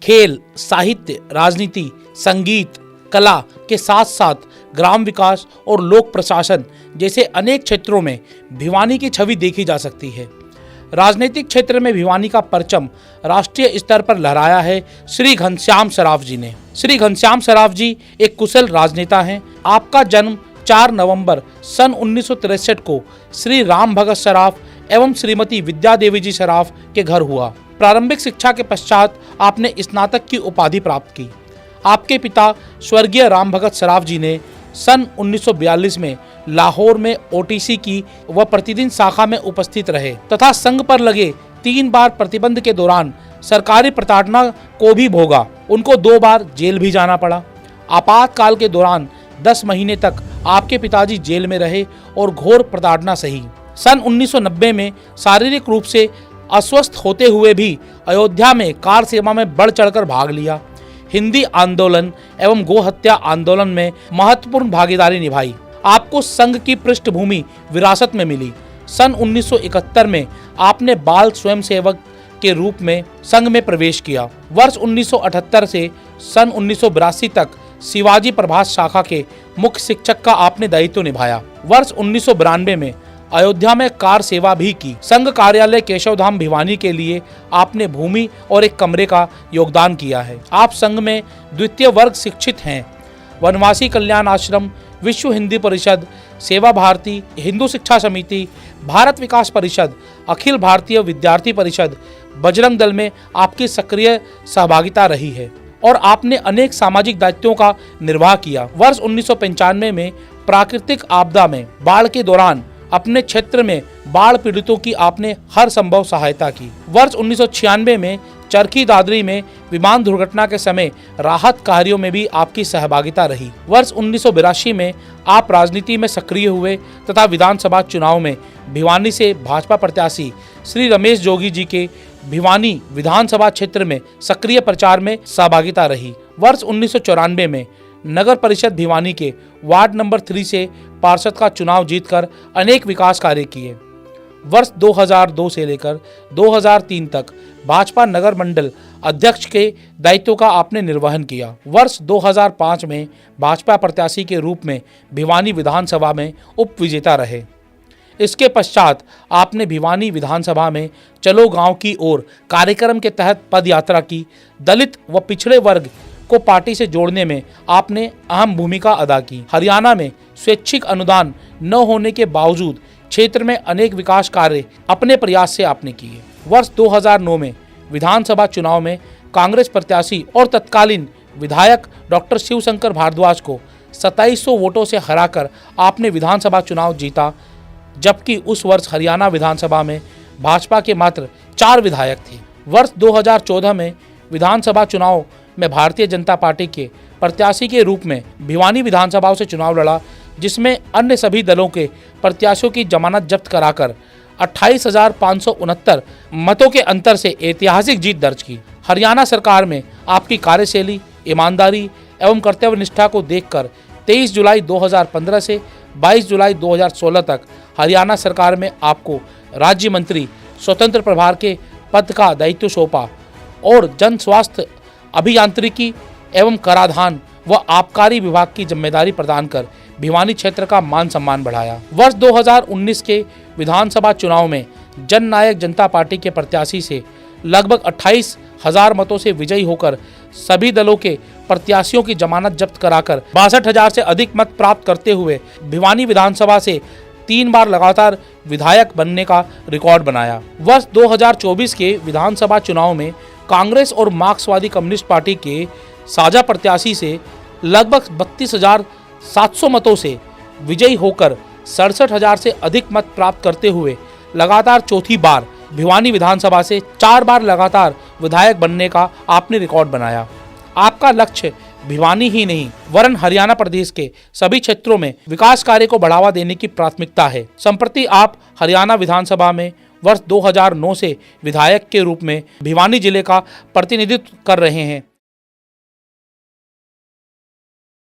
खेल, साहित्य, राजनीति, संगीत, कला के साथ साथ ग्राम विकास और लोक प्रशासन जैसे अनेक क्षेत्रों में भिवानी की छवि देखी जा सकती है। राजनीतिक क्षेत्र में भिवानी का परचम राष्ट्रीय स्तर पर लहराया है श्री घनश्याम सराफ जी ने। श्री घनश्याम सराफ जी एक कुशल राजनेता हैं। आपका जन्म 4 नवंबर सन 1963 को श्री राम भगत सराफ एवं श्रीमती विद्या देवी जी सराफ के घर हुआ। प्रारंभिक शिक्षा के पश्चात आपने स्नातक की उपाधि प्राप्त की। आपके पिता स्वर्गीय राम भगत सराफ जी ने सन 1942 में लाहौर में ओटीसी की व प्रतिदिन शाखा में उपस्थित रहे तथा संघ पर लगे 3 बार प्रतिबंध के दौरान सरकारी प्रताड़ना को भी भोगा। उनको 2 बार जेल भी जाना पड़ा। आपातकाल के दौरान 10 महीने तक आपके पिताजी जेल में रहे और घोर प्रताड़ना सही। सन 1990 में शारीरिक रूप से अस्वस्थ होते हुए भी अयोध्या में कार सेवा में बढ़ चढ़कर भाग लिया। हिंदी आंदोलन एवं गो हत्या आंदोलन में महत्वपूर्ण भागीदारी निभाई। आपको संघ की पृष्ठभूमि विरासत में मिली। सन 1971 में आपने बाल स्वयंसेवक के रूप में संघ में प्रवेश किया। वर्ष 1978 से सन 1982 तक शिवाजी प्रभात शाखा के मुख्य शिक्षक का आपने दायित्व निभाया। वर्ष 1992 में अयोध्या में कार सेवा भी की। संघ कार्यालय केशवधाम भिवानी के लिए आपने भूमि और एक कमरे का योगदान किया है। आप संघ में द्वितीय वर्ग शिक्षित हैं। वनवासी कल्याण आश्रम, विश्व हिंदी परिषद, सेवा भारती, हिंदू शिक्षा समिति, भारत विकास परिषद, अखिल भारतीय विद्यार्थी परिषद, बजरंग दल में आपकी सक्रिय सहभागिता रही है और आपने अनेक सामाजिक दायित्वों का निर्वाह किया। वर्ष 1995 में प्राकृतिक आपदा में बाढ़ के दौरान अपने क्षेत्र में बाढ़ पीड़ितों की आपने हर संभव सहायता की। वर्ष 1996 में चरखी दादरी में विमान दुर्घटना के समय राहत कार्यों में भी आपकी सहभागिता रही। वर्ष 1982 में आप राजनीति में सक्रिय हुए तथा विधानसभा चुनाव में भिवानी से भाजपा प्रत्याशी श्री रमेश जोगी जी के भिवानी विधानसभा क्षेत्र में सक्रिय प्रचार में सहभागिता रही। वर्ष 1994 में नगर परिषद भिवानी के वार्ड नंबर 3 से पार्षद का चुनाव जीतकर अनेक विकास कार्य किए। वर्ष 2002 से लेकर 2003 तक भाजपा नगर मंडल अध्यक्ष के दायित्व का आपने निर्वहन किया। वर्ष 2005 में भाजपा प्रत्याशी के रूप में भिवानी विधानसभा में उप विजेता रहे। इसके पश्चात आपने भिवानी विधानसभा में चलो गांव की ओर कार्यक्रम के तहत पद यात्रा की। दलित व पिछड़े वर्ग को पार्टी से जोड़ने में आपने अहम भूमिका अदा की। हरियाणा में स्वैच्छिक अनुदान न होने के बावजूद क्षेत्र में अनेक विकास कार्य अपने प्रयास से आपने किए। वर्ष 2009 में विधानसभा चुनाव में कांग्रेस प्रत्याशी और तत्कालीन विधायक डॉक्टर शिवशंकर भारद्वाज को 2700 वोटों से हराकर आपने विधानसभा चुनाव जीता, जबकि उस वर्ष हरियाणा विधानसभा में भाजपा के मात्र 4 विधायक थे। वर्ष 2014 में विधानसभा चुनाव में भारतीय जनता पार्टी के प्रत्याशी के रूप में भिवानी विधानसभा से चुनाव लड़ा, जिसमें अन्य सभी दलों के प्रत्याशियों की जमानत जब्त कराकर 28,569 मतों के अंतर से ऐतिहासिक जीत दर्ज की। हरियाणा सरकार में आपकी कार्यशैली, ईमानदारी एवं कर्तव्यनिष्ठा को देखकर 23 जुलाई 2015 से 22 जुलाई 2016 तक हरियाणा सरकार में आपको राज्य मंत्री स्वतंत्र प्रभार के पद का दायित्व सौंपा और जन स्वास्थ्य, अभियांत्रिकी एवं कराधान व आबकारी विभाग की जिम्मेदारी प्रदान कर भिवानी क्षेत्र का मान सम्मान बढ़ाया। वर्ष 2019 के विधानसभा चुनाव में जन नायक जनता पार्टी के प्रत्याशी से लगभग 28,000 मतों से विजयी होकर सभी दलों के प्रत्याशियों की जमानत जब्त कराकर 62,000 से अधिक मत प्राप्त करते हुए भिवानी विधानसभा से 3 बार लगातार विधायक बनने का रिकॉर्ड बनाया। वर्ष 2024 के विधानसभा चुनाव में कांग्रेस और मार्क्सवादी कम्युनिस्ट पार्टी के साझा प्रत्याशी से लगभग 32,700 मतों से विजयी होकर 67,000 से अधिक मत प्राप्त करते हुए लगातार चौथी बार भिवानी विधानसभा से 4 बार लगातार विधायक बनने का आपने रिकॉर्ड बनाया। आपका लक्ष्य भिवानी ही नहीं वरन हरियाणा प्रदेश के सभी क्षेत्रों में विकास कार्य को बढ़ावा देने की प्राथमिकता है। संप्रति आप हरियाणा विधानसभा में वर्ष 2009 से विधायक के रूप में भिवानी जिले का प्रतिनिधित्व कर रहे हैं।